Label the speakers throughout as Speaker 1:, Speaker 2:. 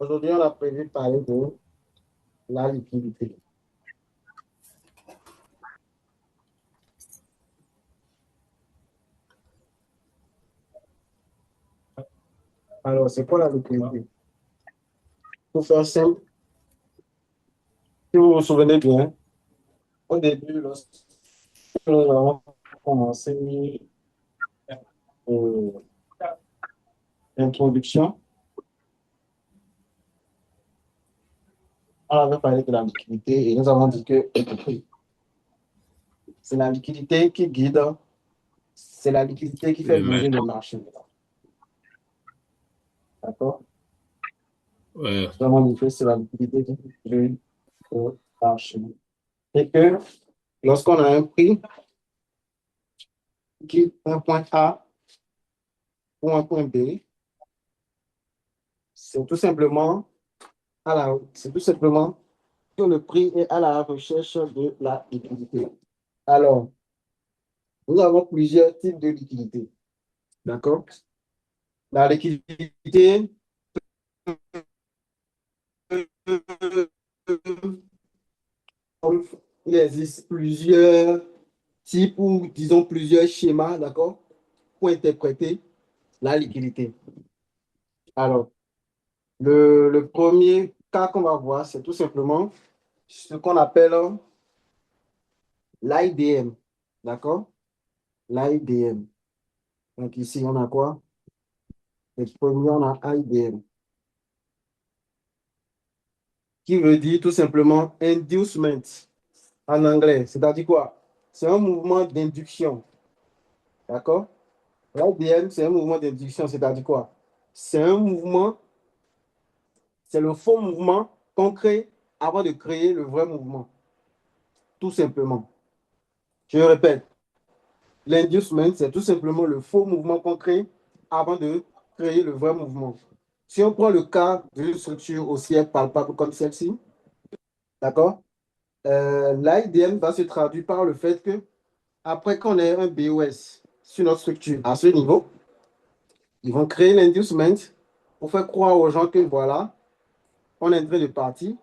Speaker 1: Aujourd'hui, on a prévu de parler de la liquidité. Alors, c'est quoi la liquidité? Pour faire simple, si vous vous souvenez bien, au début, lorsque nous avons commencé euh, l'introduction, on avait parlé de la liquidité et nous avons dit que c'est la liquidité qui guide, c'est la liquidité qui fait
Speaker 2: Le ma-
Speaker 1: bouger le marché. D'accord?
Speaker 2: ouais.
Speaker 1: Nous avons dit que c'est la liquidité qui fait bouger le marché. Et que lorsqu'on a un prix qui un point A ou un point B, c'est tout simplement c'est tout simplement que le prix est à la recherche de la liquidité. Alors, nous avons plusieurs types de liquidité. D'accord? La liquidité, il existe plusieurs types ou disons plusieurs schémas, d'accord, pour interpréter la liquidité. Alors, le premier cas qu'on va voir, c'est tout simplement ce qu'on appelle l'IDM. D'accord? L'IDM. Donc ici, on a quoi? Le premier, on a IDM, qui veut dire tout simplement inducement en anglais. C'est-à-dire quoi? C'est un mouvement d'induction. D'accord? L'IDM, c'est un mouvement d'induction. C'est-à-dire quoi? C'est un mouvement, c'est le faux mouvement qu'on crée avant de créer le vrai mouvement. Tout simplement. Je répète, l'inducement, c'est tout simplement le faux mouvement qu'on crée avant de créer le vrai mouvement. Si on prend le cas d'une structure aussi palpable comme celle-ci, d'accord? L'IDM va se traduire par le fait que après qu'on ait un BOS sur notre structure à ce niveau, ils vont créer l'inducement pour faire croire aux gens que voilà, on est en train de partir,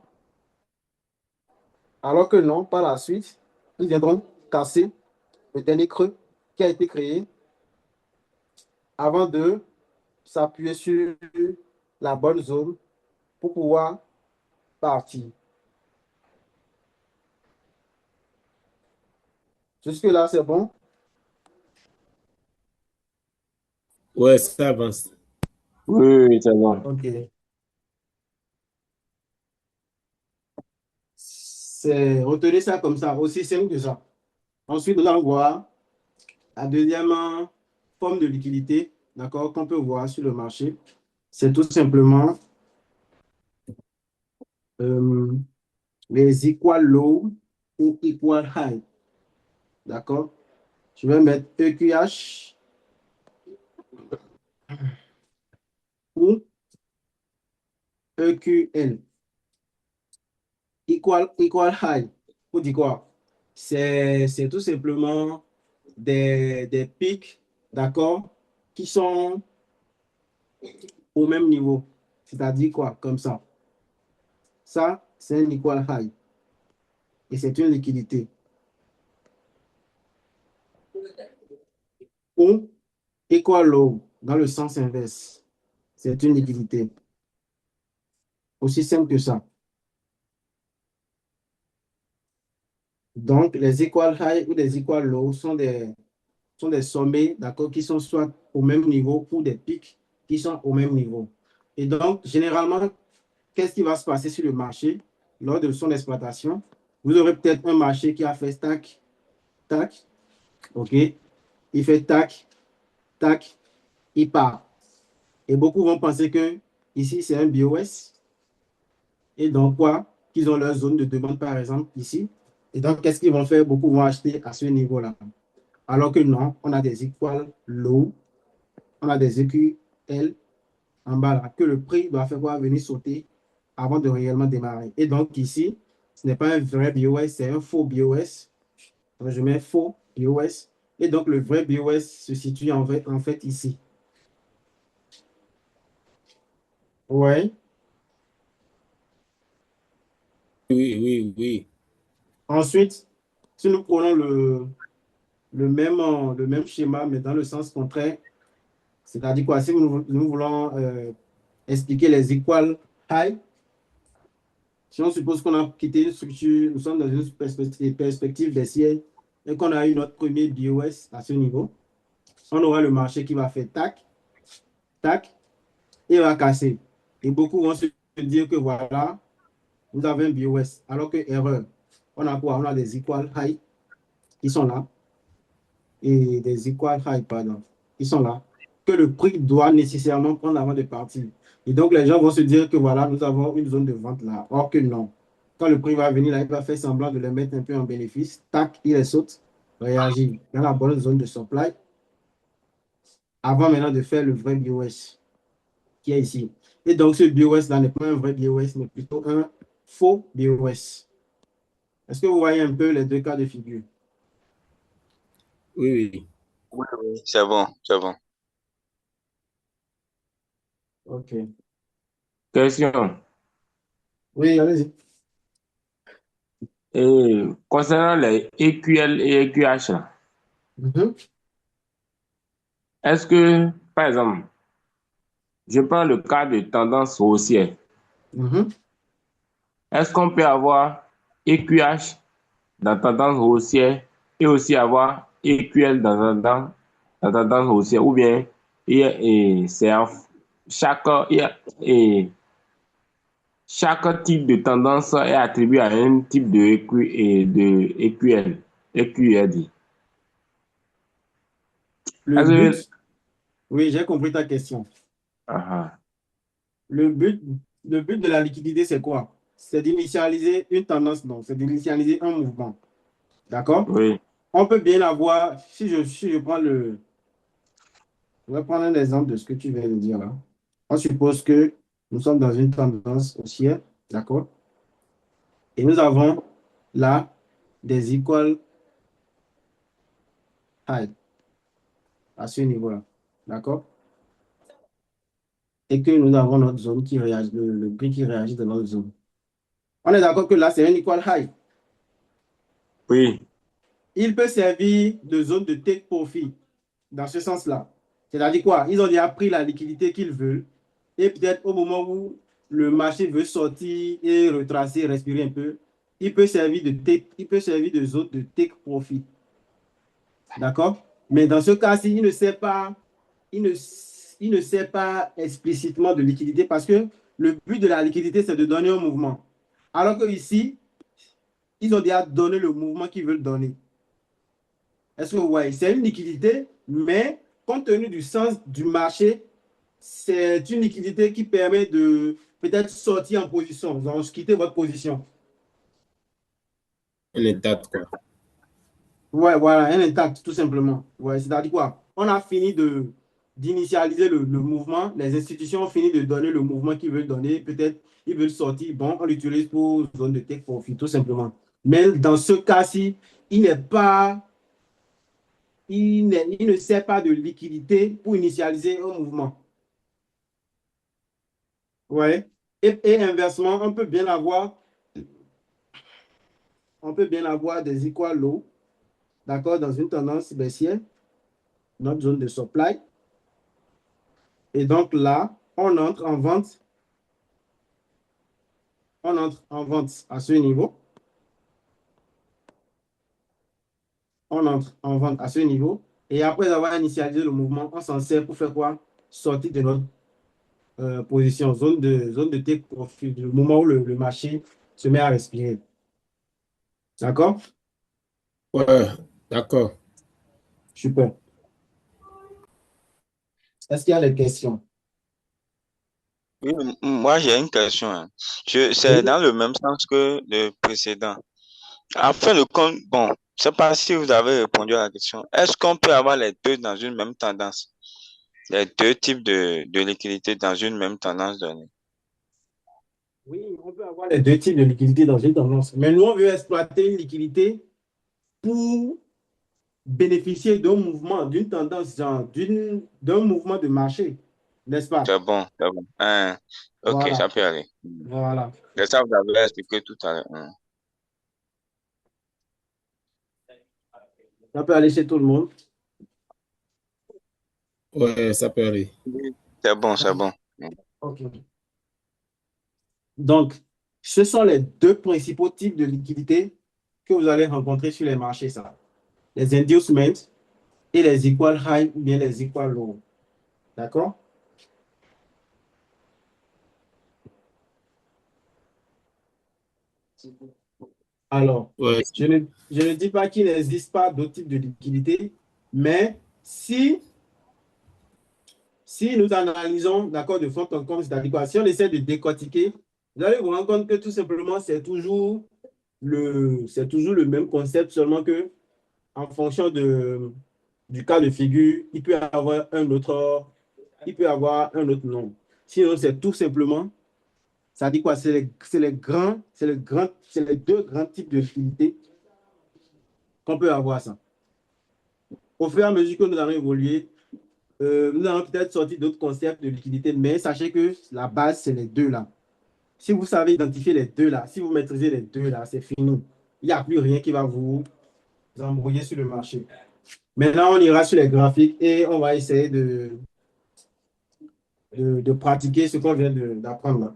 Speaker 1: alors que non, par la suite, ils viendront casser le dernier creux qui a été créé avant de s'appuyer sur la bonne zone pour pouvoir partir. Jusque-là, c'est bon?
Speaker 2: Ouais, ça avance.
Speaker 3: Oui, oui, oui, c'est bon.
Speaker 1: Ok. Retenez ça comme ça, aussi simple que ça. Ensuite, nous allons voir la deuxième forme de liquidité, d'accord, qu'on peut voir sur le marché. C'est tout simplement euh, les equal low ou equal high, d'accord? Je vais mettre EQH ou EQL. Equal high, pour dire quoi? C'est tout simplement des pics, d'accord, qui sont au même niveau. C'est-à-dire quoi? Comme ça. Ça, c'est un equal high et c'est une liquidité. Ou equal low dans le sens inverse. C'est une liquidité. Aussi simple que ça. Donc, les equal high ou des equal low sont des sommets, d'accord, qui sont soit au même niveau ou des pics qui sont au même niveau. Et donc, généralement, qu'est-ce qui va se passer sur le marché lors de son exploitation? Vous aurez peut-être un marché qui a fait tac, tac, OK? Il fait tac, tac, il part. Et beaucoup vont penser que ici, c'est un BOS. Et donc, quoi? Qu'ils ont leur zone de demande, par exemple, ici. Et donc, qu'est-ce qu'ils vont faire? Beaucoup vont acheter à ce niveau-là. Alors que non, on a des equal low, on a des EQL en bas là, que le prix doit faire quoi? Venir sauter avant de réellement démarrer. Et donc, ici, ce n'est pas un vrai BOS, c'est un faux BOS. Donc, je mets faux BOS. Et donc, le vrai BOS se situe en fait ici. Ouais.
Speaker 2: Oui.
Speaker 1: Ensuite, si nous prenons le même schéma, mais dans le sens contraire, c'est-à-dire quoi? Si nous voulons expliquer les equal high, si on suppose qu'on a quitté une structure, nous sommes dans une perspective baissière et qu'on a eu notre premier BOS à ce niveau, on aura le marché qui va faire tac, tac, et va casser. Et beaucoup vont se dire que voilà, vous avez un BOS, alors que erreur. On a quoi? On a des equal high qui sont là et des equal high, pardon, qui sont là, que le prix doit nécessairement prendre avant de partir. Et donc, les gens vont se dire que voilà, nous avons une zone de vente là. Or que non. Quand le prix va venir là, il va faire semblant de le mettre un peu en bénéfice. Tac, il les saute, réagit dans la bonne zone de supply avant maintenant de faire le vrai BOS qui est ici. Et donc, ce BOS là n'est pas un vrai BOS, mais plutôt un faux BOS. Est-ce que vous voyez un peu les deux cas de figure?
Speaker 2: Oui.
Speaker 3: Oui, c'est bon, c'est bon.
Speaker 1: OK.
Speaker 4: Question.
Speaker 1: Oui, allez-y.
Speaker 4: Et concernant les EQL et EQH, là, est-ce que, par exemple, je prends le cas de tendance haussière, est-ce qu'on peut avoir EQH dans tendance haussière et aussi avoir EQL dans tendance haussière, ou bien c'est chaque type de tendance est attribué à un type de EQL, EQL.
Speaker 1: Le
Speaker 4: Est-ce que-
Speaker 1: but, oui, j'ai compris ta question.
Speaker 4: Ah,
Speaker 1: Le but, le but de la liquidité, c'est quoi? C'est d'initialiser une tendance, non, c'est d'initialiser un mouvement. D'accord?
Speaker 4: oui,
Speaker 1: On peut bien avoir, si je prends je vais prendre un exemple de ce que tu viens de dire là. On suppose que nous sommes dans une tendance haussière, d'accord? Et nous avons là des equal high à ce niveau-là, d'accord? Et que nous avons notre zone qui réagit, le prix qui réagit dans notre zone. On est d'accord que là, c'est un equal high.
Speaker 4: oui,
Speaker 1: Il peut servir de zone de take profit dans ce sens-là. C'est-à-dire quoi? Ils ont déjà pris la liquidité qu'ils veulent et peut-être au moment où le marché veut sortir et retracer, respirer un peu, il peut servir de zone de take profit. D'accord? Mais dans ce cas-ci, il ne sert pas explicitement de liquidité parce que le but de la liquidité, c'est de donner un mouvement. Alors que ici, ils ont déjà donné le mouvement qu'ils veulent donner. Est-ce que vous voyez? C'est une liquidité, mais compte tenu du sens du marché, c'est une liquidité qui permet de peut-être sortir en position, donc quitter votre position.
Speaker 2: Un état, quoi.
Speaker 1: Ouais, voilà, un intact, tout simplement. Ouais, c'est-à-dire quoi? On a fini d'initialiser le mouvement, les institutions ont fini de donner le mouvement qu'ils veulent donner, peut-être ils veulent sortir, bon, on l'utilise pour zone de take profit, tout simplement. Mais dans ce cas-ci, il n'est pas il ne sert pas de liquidité pour initialiser un mouvement. Ouais. Et inversement, on peut bien avoir des equal low, d'accord, dans une tendance baissière, notre zone de supply. Et donc là, on entre en vente à ce niveau. On entre en vente à ce niveau. Et après avoir initialisé le mouvement, on s'en sert pour faire quoi? Sortir de notre position, zone de take profit, le moment où le marché se met à respirer. D'accord?
Speaker 2: Ouais, d'accord.
Speaker 1: Super. Est-ce qu'il y a des questions?
Speaker 3: Oui, moi j'ai une question, hein. C'est
Speaker 1: Oui.
Speaker 3: dans le même sens que le précédent. En fin de compte, bon, je sais pas si vous avez répondu à la question. Est-ce qu'on peut avoir les deux dans une même tendance? Les deux types de liquidité dans une même tendance donnée?
Speaker 1: Oui, on peut avoir les deux types de liquidité dans une tendance. Mais nous, on veut exploiter une liquidité pour bénéficier d'un mouvement, d'une tendance, genre d'un mouvement de marché. n'est-ce pas?
Speaker 3: C'est bon, c'est bon. Hein. Ok,
Speaker 1: Voilà,
Speaker 3: ça peut aller.
Speaker 1: voilà.
Speaker 3: C'est ça, vous avez expliqué tout à l'heure. Hein.
Speaker 1: Ça peut aller chez tout le monde.
Speaker 2: Ouais, ça peut aller.
Speaker 3: Oui, c'est bon, c'est bon.
Speaker 1: OK. Donc, ce sont les deux principaux types de liquidités que vous allez rencontrer sur les marchés, ça. Les inducements et les equal high ou bien les equal low. D'accord? Alors,
Speaker 2: Ouais,
Speaker 1: je ne dis pas qu'il n'existe pas d'autres types de liquidités, mais si nous analysons, d'accord, de fond en comble, c'est-à-dire quoi, si on essaie de décortiquer, vous allez vous rendre compte que tout simplement, c'est toujours le même concept, seulement que en fonction du cas de figure, il peut avoir un autre nom. Sinon, c'est tout simplement, ça dit quoi? C'est les deux grands types de liquidités qu'on peut avoir ça. Au fur et à mesure que nous allons évoluer, nous allons peut-être sortir d'autres concepts de liquidité, mais sachez que la base, c'est les deux là. Si vous savez identifier les deux là, si vous maîtrisez les deux là, c'est fini. Il n'y a plus rien qui va vous embrouiller sur le marché. Maintenant, on ira sur les graphiques et on va essayer de pratiquer ce qu'on vient d'apprendre là.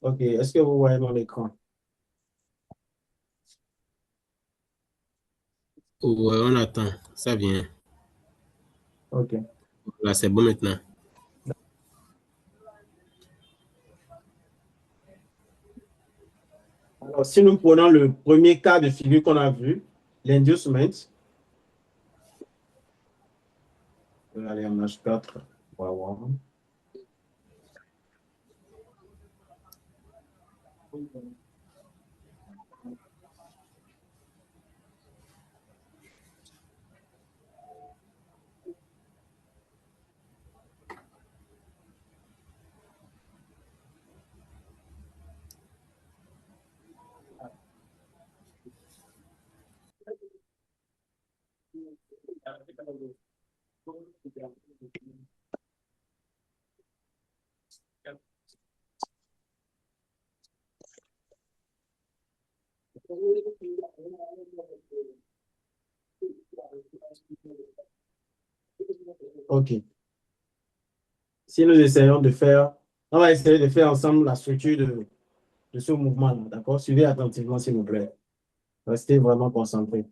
Speaker 1: OK, est-ce que vous voyez mon écran?
Speaker 2: ouais, on attend. Ça vient.
Speaker 1: OK.
Speaker 2: Là, c'est bon maintenant.
Speaker 1: Alors, si nous prenons le premier cas de figure qu'on a vu, l'inducement, je vais aller en H4, on va voir. OK. Si nous essayons de faire, on va essayer de faire ensemble la structure de ce mouvement-là, d'accord? Suivez attentivement, s'il vous plaît. Restez vraiment concentrés.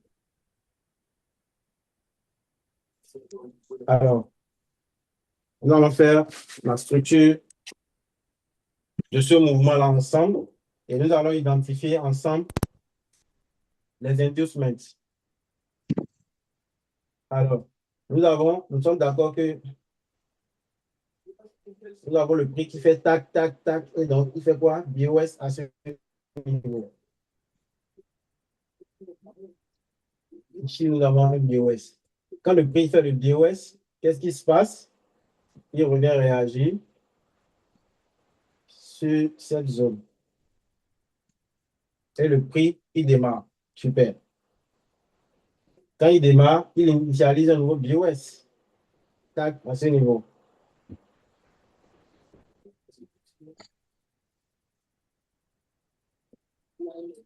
Speaker 1: Alors, nous allons faire la structure de ce mouvement-là ensemble et nous allons identifier ensemble les inducements. Alors, nous sommes d'accord que nous avons le prix qui fait tac, tac, tac, et donc il fait quoi? BOS à ce niveau. Ici, nous avons un BOS. Quand le prix fait le BOS, qu'est-ce qui se passe? Il revient réagir sur cette zone. Et le prix, il démarre. Super. Quand il démarre, il initialise un nouveau BOS. Tac, à ce niveau.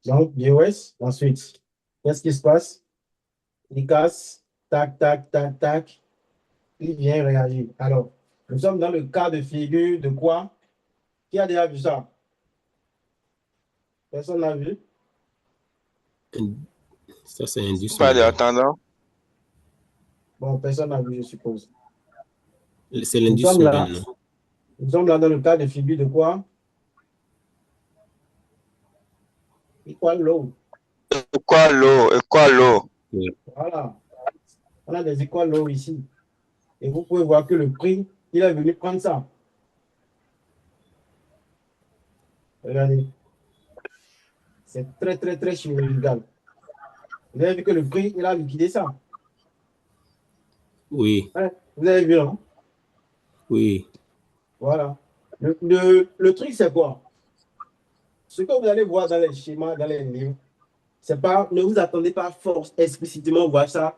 Speaker 1: Donc, BOS, ensuite, qu'est-ce qui se passe? Il casse, tac, tac, tac, tac, il vient réagir. Alors, nous sommes dans le cas de figure de quoi? Qui a déjà vu ça? Personne n'a vu?
Speaker 2: Ça, c'est
Speaker 3: Pas
Speaker 2: inducement.
Speaker 3: d'attendant.
Speaker 1: Bon, personne n'a vu, je suppose.
Speaker 2: C'est
Speaker 1: Nous sommes
Speaker 2: l'inducement,
Speaker 1: là.
Speaker 2: non?
Speaker 1: Nous sommes là dans le cas de figure de quoi? Equal low.
Speaker 3: Et quoi l'eau?
Speaker 2: Oui.
Speaker 1: Voilà. On a des equal low ici. Et vous pouvez voir que le prix, il est venu prendre ça. Regardez. C'est très, très, très chirurgical. Vous avez vu que le prix, il a liquidé ça.
Speaker 2: Oui,
Speaker 1: Ouais, vous avez vu, non?
Speaker 2: oui,
Speaker 1: Voilà. Le truc, c'est quoi? Ce que vous allez voir dans les schémas, dans les livres, c'est pas, ne vous attendez pas force explicitement voir ça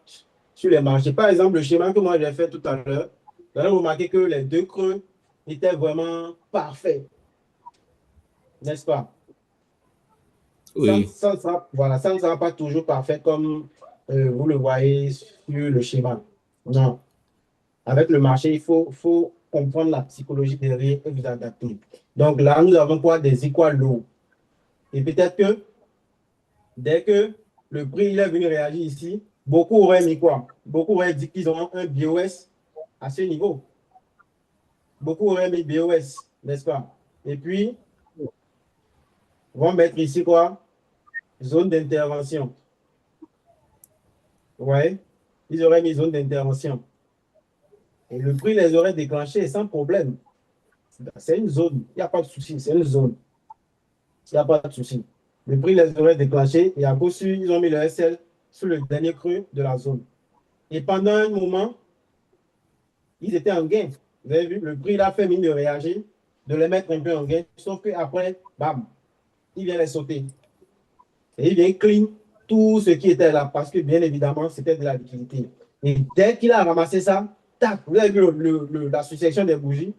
Speaker 1: sur les marchés. Par exemple, le schéma que moi j'ai fait tout à l'heure, vous allez remarquer que les deux creux étaient vraiment parfaits, n'est-ce pas?
Speaker 2: oui.
Speaker 1: Voilà, ça ne sera pas toujours parfait comme vous le voyez sur le schéma. Non. Avec le marché, faut comprendre la psychologie derrière et vous adapter. Donc là, nous avons quoi? Des equal low. Et peut-être que dès que le prix il est venu réagir ici, beaucoup auraient mis quoi? Beaucoup auraient dit qu'ils ont un BOS à ce niveau. Beaucoup auraient mis BOS, n'est-ce pas? Et puis, vont mettre ici quoi? Zone d'intervention. Ouais, ils auraient mis zone d'intervention. Et le prix les aurait déclenchés sans problème. C'est une zone, il n'y a pas de souci, c'est une zone. Il n'y a pas de souci. Le prix les aurait déclenchés et à coup sûr, ils ont mis le SL sur le dernier creux de la zone. Et pendant un moment, ils étaient en gain. Vous avez vu, le prix il a fait mine de réagir, de les mettre un peu en gain, sauf qu'après, bam, il vient les sauter. Et il vient clean tout ce qui était là, parce que bien évidemment, c'était de la liquidité. Et dès qu'il a ramassé ça, tac, vous avez vu la succession des bougies,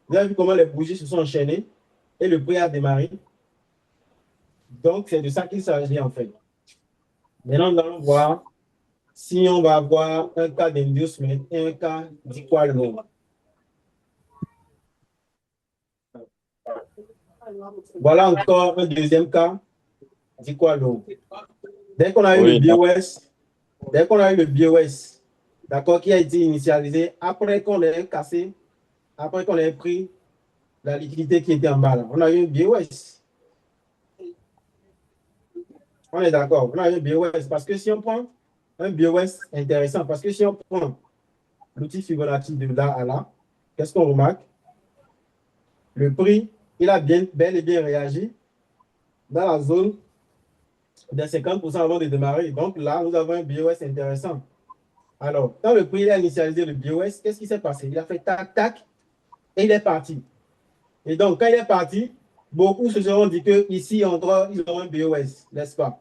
Speaker 1: vous avez vu comment les bougies se sont enchaînées et le prix a démarré. Donc, c'est de ça qu'il s'agit en fait. Maintenant, nous allons voir si on va avoir un cas d'inducement et un cas d'equal low. Voilà encore un deuxième cas d'equal low. Dès qu'on a eu
Speaker 3: Oui,
Speaker 1: le BOS, dès qu'on a eu le BOS, d'accord, qui a été initialisé, après qu'on ait cassé, après qu'on ait pris la liquidité qui était en bas, là, on a eu un BOS. On est d'accord, on a eu un BOS parce que si on prend un BOS intéressant, parce que si on prend l'outil Fibonacci de là à là, qu'est-ce qu'on remarque? Le prix, il a bel et bien réagi dans la zone de 50% avant de démarrer. Donc là, nous avons un BOS intéressant. Alors, quand le prix a initialisé le BOS, qu'est-ce qui s'est passé? Il a fait tac, tac, et il est parti. Et donc, quand il est parti, beaucoup se seront dit qu'ici, ils auront un BOS, n'est-ce pas?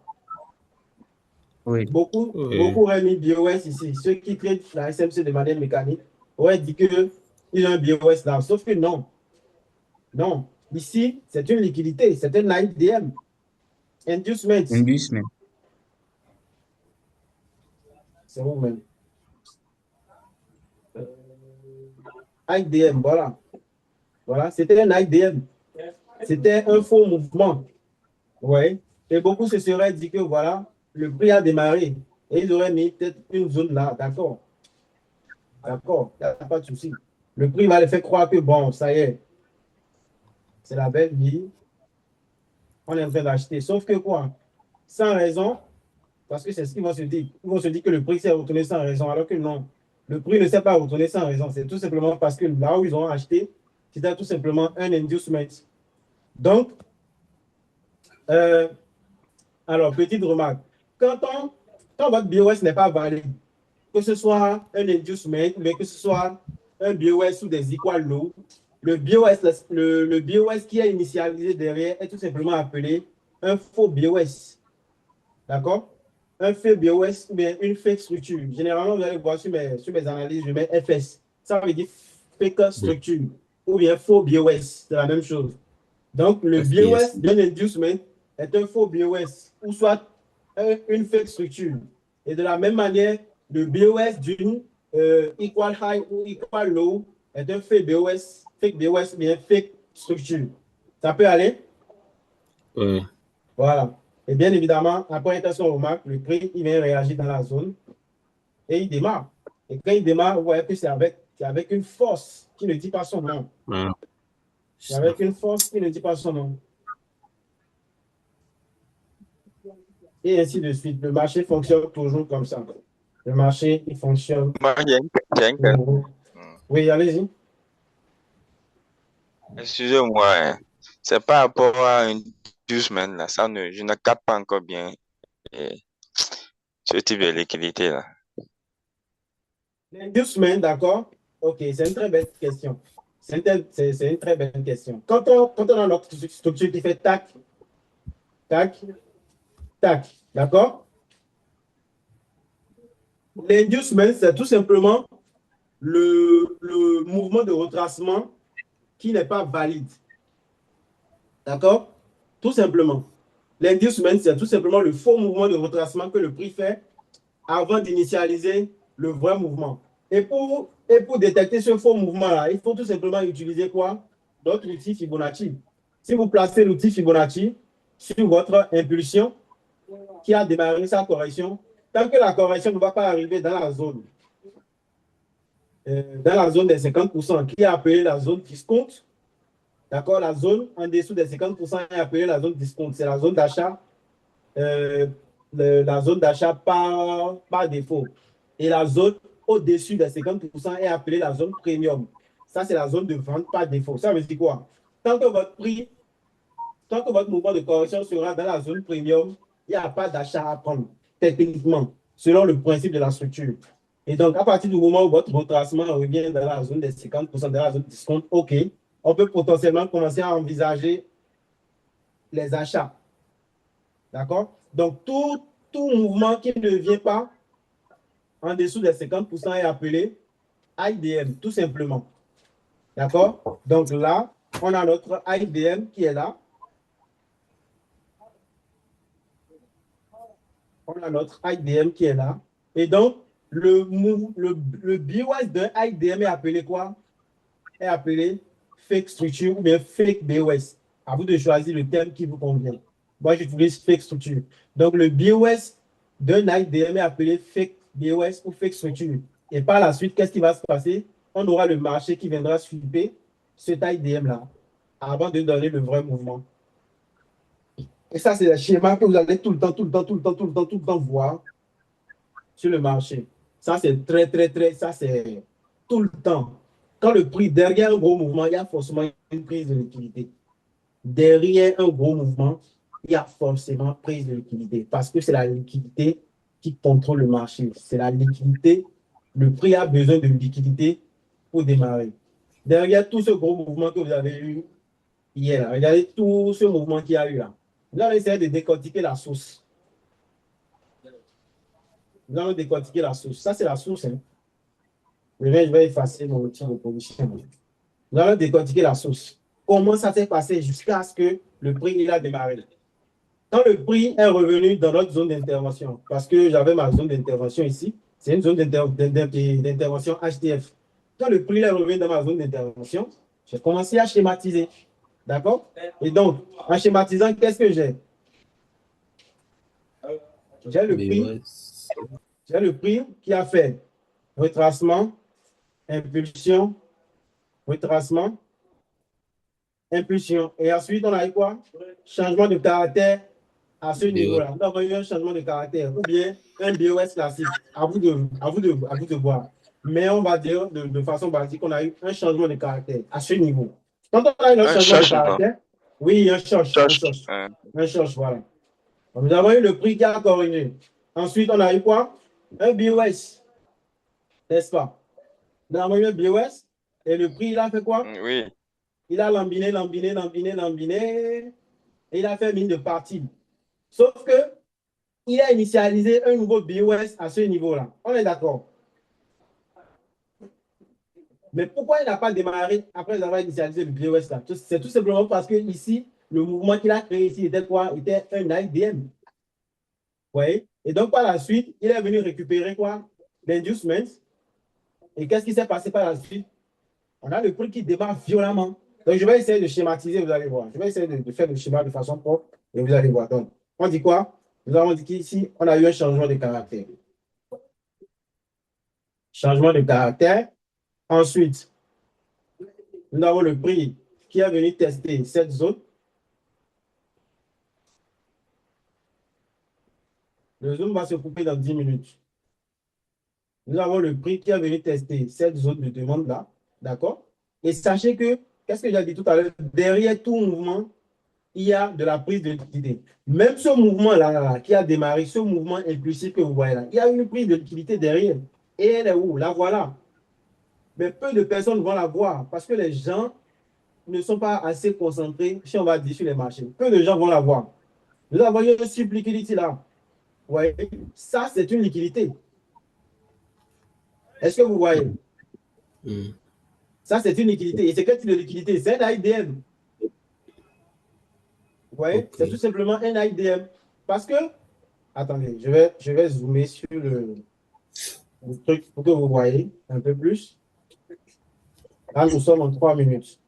Speaker 5: Oui.
Speaker 1: Beaucoup
Speaker 2: Oui.
Speaker 1: auraient mis BOS ici. Ceux qui traitent la SMC de manière mécanique auraient dit qu'ils ont un BOS là. Sauf que non. Non. Ici, c'est une liquidité, c'est un IDM. Inducement.
Speaker 5: Inducement.
Speaker 1: C'est vous-même. IDM, voilà. Voilà, c'était un IDM. C'était un faux mouvement. Oui. Et beaucoup se seraient dit que voilà, le prix a démarré. Et ils auraient mis peut-être une zone là. D'accord. D'accord. Il n'y a pas de souci. Le prix va les faire croire que bon, ça y est. C'est la belle vie. On est en train d'acheter. Sauf que quoi? Sans raison, parce que c'est ce qu'ils vont se dire. Ils vont se dire que le prix s'est retourné sans raison, alors que non. Le prix ne s'est pas retourné sans raison. C'est tout simplement parce que là où ils ont acheté, c'était tout simplement un inducement. Donc, alors, petite remarque. Quand votre BOS n'est pas valide, que ce soit un inducement, mais que ce soit un BOS ou des equal low, le BOS qui est initialisé derrière est tout simplement appelé un faux BOS. D'accord? Un fake BOS ou bien une fake structure. Généralement, vous allez voir sur mes analyses, je mets FS. Ça veut dire fake structure ou bien faux BOS. C'est la même chose. Donc, le
Speaker 2: FPS.
Speaker 1: BOS d'un inducement est un faux BOS ou soit une fake structure. Et de la même manière, le BOS d'une equal high ou equal low est un fake BOS, bien fake structure. Ça peut aller?
Speaker 2: Oui.
Speaker 1: Voilà. Et bien évidemment, après intention remarque, le prix, il vient réagir dans la zone et il démarre. Et quand il démarre, vous voyez que c'est avec une force qui ne dit pas son nom.
Speaker 2: Voilà.
Speaker 1: C'est avec une force qui ne dit pas son nom. Et ainsi de suite. Le marché fonctionne toujours comme ça. Le marché, il fonctionne.
Speaker 3: moi, j'ai une question.
Speaker 1: Oui, allez-y.
Speaker 3: Excusez-moi, hein. C'est par rapport à une 12 semaines là, je ne capte pas encore bien. Et ce type de liquidité-là?
Speaker 1: L'inducement, d'accord? Ok, c'est une très belle question. C'est une très belle question. Quand on a notre structure qui fait tac, tac, tac, d'accord? L'inducement, c'est tout simplement le mouvement de retracement qui n'est pas valide. D'accord? Tout simplement. L'inducement, c'est tout simplement le faux mouvement de retracement que le prix fait avant d'initialiser le vrai mouvement. Et pour détecter ce faux mouvement-là, il faut tout simplement utiliser quoi? Notre outil Fibonacci. Si vous placez l'outil Fibonacci sur votre impulsion qui a démarré sa correction, tant que la correction ne va pas arriver dans la zone des 50% qui est appelée la zone discount, d'accord? La zone en dessous des 50% est appelée la zone discount. C'est la zone d'achat la zone d'achat par défaut. Et la zone au-dessus des 50% est appelée la zone premium. Ça, c'est la zone de vente par défaut. Ça veut dire quoi? Tant que votre mouvement de correction sera dans la zone premium, il n'y a pas d'achat à prendre, techniquement, selon le principe de la structure. Et donc, à partir du moment où votre retracement revient dans la zone des 50%, dans la zone de discount, OK, on peut potentiellement commencer à envisager les achats. D'accord? Donc, tout mouvement qui ne vient pas en dessous des 50% est appelé IDM, tout simplement. D'accord? Donc là, on a notre IDM qui est là. On a notre IDM qui est là. Et donc, le BOS d'un IDM est appelé quoi? Est appelé fake structure ou bien fake BOS. À vous de choisir le terme qui vous convient. Moi, j'utilise fake structure. Donc, le BOS d'un IDM est appelé fake BOS ou fake structure. Et par la suite, qu'est-ce qui va se passer? On aura le marché qui viendra sweeper cet IDM-là avant de donner le vrai mouvement. Et ça, c'est le schéma que vous allez tout le temps voir sur le marché. Ça, c'est ça, c'est tout le temps. Quand le prix, derrière un gros mouvement, il y a forcément une prise de liquidité. Derrière un gros mouvement, il y a forcément prise de liquidité parce que c'est la liquidité qui contrôle le marché. C'est la liquidité. Le prix a besoin de liquidité pour démarrer. Derrière tout ce gros mouvement que vous avez eu hier, regardez tout ce mouvement qu'il y a eu là. Nous allons essayer de décortiquer la source. Nous allons décortiquer la source. Ça, c'est la source. Hein. Je vais effacer mon outil de position. Nous allons décortiquer la source. Comment ça s'est passé jusqu'à ce que le prix il a démarré. Quand le prix est revenu dans notre zone d'intervention, parce que j'avais ma zone d'intervention ici, c'est une zone d'intervention HTF. Quand le prix est revenu dans ma zone d'intervention, j'ai commencé à schématiser. D'accord? Et donc, en schématisant, qu'est-ce que j'ai? J'ai le prix qui a fait retracement, impulsion, retracement, impulsion. Et ensuite, on a eu quoi? Changement de caractère à ce niveau-là. Nous avons eu un changement de caractère ou bien un BOS classique. À vous de voir. Mais on va dire de façon basique qu'on a eu un changement de caractère à ce niveau. Quand on a eu un changement de caractère, oui, un choc, voilà. Nous avons eu le prix qui a corrigé. Ensuite, on a eu quoi? Un BOS, n'est-ce pas? Nous avons eu un BOS et le prix, il a fait quoi?
Speaker 3: Oui.
Speaker 1: Il a lambiné, et il a fait mine de partie. Sauf que il a initialisé un nouveau BOS à ce niveau-là. On est d'accord. Mais pourquoi il n'a pas démarré après avoir initialisé le BOS là? C'est tout simplement parce que ici, le mouvement qu'il a créé ici était quoi? Était un IDM. Vous voyez? Et donc, par la suite, il est venu récupérer quoi? L'inducement. Et qu'est-ce qui s'est passé par la suite? On a le prix qui démarre violemment. Donc, je vais essayer de schématiser, vous allez voir. Je vais essayer de faire le schéma de façon propre et vous allez voir. Donc, on dit quoi? Nous avons dit qu'ici, on a eu un changement de caractère. Changement de caractère. Ensuite, nous avons le prix qui est venu tester cette zone. Le zoom va se couper dans 10 minutes. Nous avons le prix qui est venu tester cette zone de demande-là. D'accord? Et sachez que, qu'est-ce que j'ai dit tout à l'heure? Derrière tout mouvement, il y a de la prise de liquidité. Même ce mouvement-là qui a démarré, ce mouvement impulsif que vous voyez là, il y a une prise de liquidité derrière. Et elle est où? La voilà. Mais peu de personnes vont la voir parce que les gens ne sont pas assez concentrés, si on va dire, sur les marchés. Peu de gens vont la voir. Nous avons une subliquidité là. Vous voyez? Ça, c'est une liquidité. Est-ce que vous voyez? Ça, c'est une liquidité. Et c'est quel type de liquidité? C'est un IDM. Vous voyez? C'est tout simplement un IDM. Parce que, attendez, je vais zoomer sur le truc pour que vous voyez un peu plus. Là, nous sommes en 3 minutes.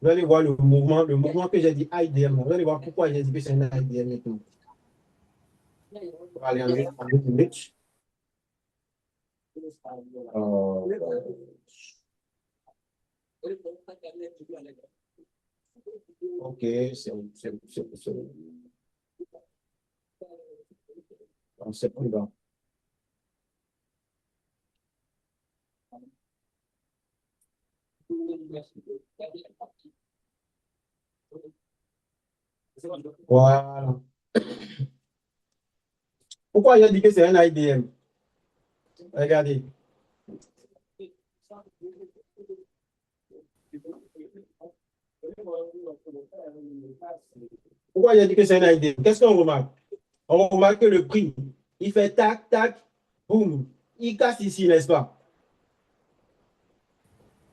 Speaker 1: Vous allez voir le mouvement que j'ai dit IDM. Vous allez voir pourquoi j'ai dit que c'est un IDM et tout. On va aller en 2 minutes. Ok, c'est plus bas. Voilà. Pourquoi il a dit que c'est un IDM? Regardez. Pourquoi il a dit que c'est un IDM? Qu'est-ce qu'on remarque? On remarque que le prix, il fait tac, tac, boum. Il casse ici, n'est-ce pas?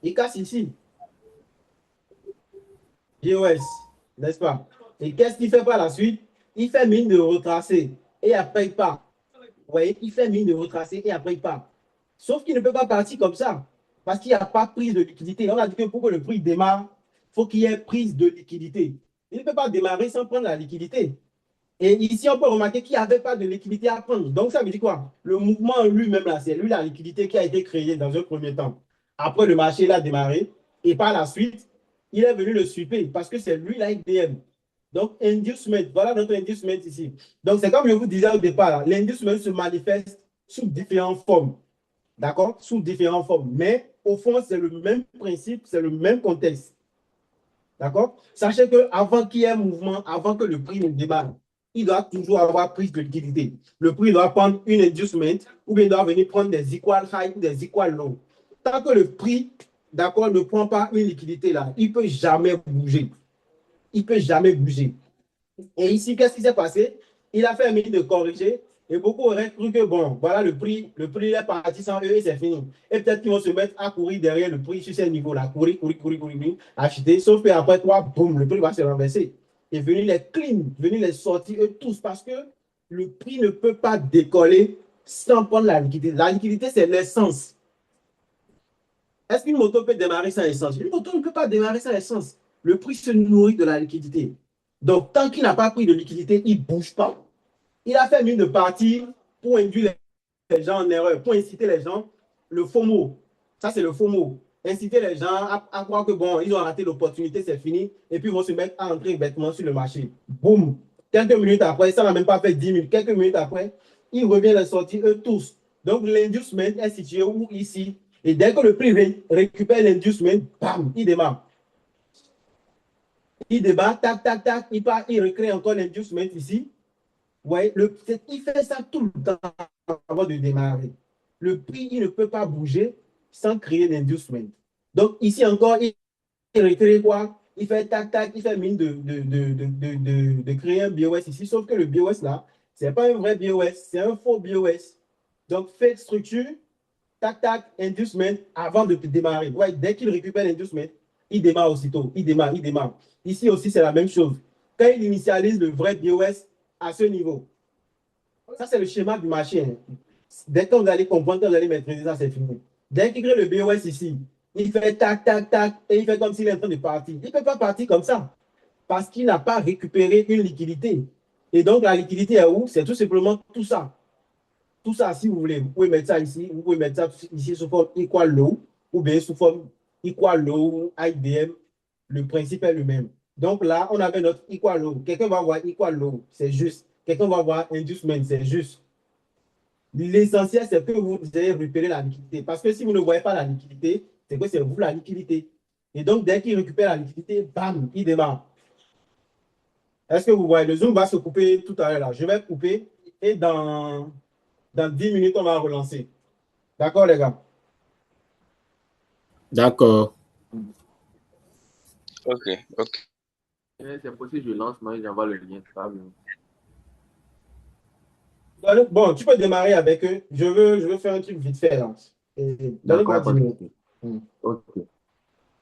Speaker 1: Il casse ici. BOS, n'est-ce pas? Et qu'est-ce qu'il fait par la suite? Il fait mine de retracer et après il part. Vous voyez, il fait mine de retracer et après il part. Sauf qu'il ne peut pas partir comme ça parce qu'il n'y a pas prise de liquidité. On a dit que pour que le prix démarre, il faut qu'il y ait prise de liquidité. Il ne peut pas démarrer sans prendre la liquidité. Et ici, on peut remarquer qu'il n'y avait pas de liquidité à prendre. Donc, ça veut dire quoi? Le mouvement lui-même, là, c'est lui la liquidité qui a été créée dans un premier temps. Après, le marché l'a démarré et par la suite, il est venu le sweeper parce que c'est lui l'IDM. Donc, inducement, voilà notre inducement ici. Donc, c'est comme je vous disais au départ, l'inducement se manifeste sous différentes formes. D'accord? Sous différentes formes. Mais au fond, c'est le même principe, c'est le même contexte. D'accord? Sachez qu'avant qu'il y ait un mouvement, avant que le prix ne démarre, il doit toujours avoir prise de liquidité. Le prix doit prendre une inducement ou bien il doit venir prendre des equal high ou des equal low. Tant que le prix, d'accord, ne prend pas une liquidité là, il ne peut jamais bouger. Il ne peut jamais bouger. Et ici, qu'est-ce qui s'est passé? Il a fait un mini de corriger et beaucoup auraient cru que bon, voilà le prix est parti sans eux et c'est fini. Et peut-être qu'ils vont se mettre à courir derrière le prix sur ces niveaux-là, courir, acheter. Sauf qu'après toi, boum, le prix va se renverser. Et venir les clean, venir les sortir eux tous parce que le prix ne peut pas décoller sans prendre la liquidité. La liquidité, c'est l'essence. Est-ce qu'une moto peut démarrer sans essence? Une moto ne peut pas démarrer sans essence. Le prix se nourrit de la liquidité. Donc, tant qu'il n'a pas pris de liquidité, il ne bouge pas. Il a fait mine de partir pour induire les gens en erreur, pour inciter les gens, le faux mot. Ça, c'est le faux mot. Inciter les gens à croire que bon, ils ont raté l'opportunité, c'est fini, et puis ils vont se mettre à entrer bêtement sur le marché. Boum! Quelques minutes après, ça n'a même pas fait 10 minutes, quelques minutes après, ils reviennent les sortir eux tous. Donc, l'inducement est situé où ici. Et dès que le prix récupère l'inducement, bam, il démarre. Il débat, tac, tac, tac, il part, il recrée encore l'inducement ici. Ouais, il fait ça tout le temps avant de démarrer. Le prix, il ne peut pas bouger sans créer l'inducement. Donc, ici encore, il recrée quoi? Il fait tac, tac, il fait mine de créer un BOS ici, sauf que le BOS là, ce n'est pas un vrai BOS, c'est un faux BOS. Donc, faites structure, tac, tac, inducement avant de démarrer. Ouais, dès qu'il récupère l'inducement, il démarre aussitôt. Il démarre. Ici aussi, c'est la même chose. Quand il initialise le vrai BOS à ce niveau, ça, c'est le schéma du marché. Hein. Dès que vous allez comprendre, quand vous allez maîtriser ça, c'est fini. Dès qu'il crée le BOS ici, il fait tac, tac, tac, et il fait comme s'il est en train de partir. Il ne peut pas partir comme ça parce qu'il n'a pas récupéré une liquidité. Et donc, la liquidité est où? C'est tout simplement tout ça. Tout ça, si vous voulez, vous pouvez mettre ça ici, vous pouvez mettre ça ici sous forme equal low ou bien sous forme equal low, IDM. Le principe est le même. Donc là, on avait notre equal low. Quelqu'un va voir equal low, c'est juste. Quelqu'un va voir inducement, c'est juste. L'essentiel, c'est que vous ayez repéré la liquidité. Parce que si vous ne voyez pas la liquidité, c'est que c'est vous la liquidité. Et donc, dès qu'il récupère la liquidité, bam, il démarre. Est-ce que vous voyez? Le Zoom va se couper tout à l'heure là. Je vais couper et dans 10 minutes, on va relancer. D'accord, les gars?
Speaker 2: D'accord.
Speaker 3: Ok, ok.
Speaker 4: C'est possible, je lance, moi, j'envoie le lien. Ça va bien.
Speaker 1: Bon, tu peux démarrer avec eux. Je veux faire un truc vite fait là. Donnez-moi
Speaker 4: D'accord,
Speaker 1: 10 minutes.
Speaker 4: ok.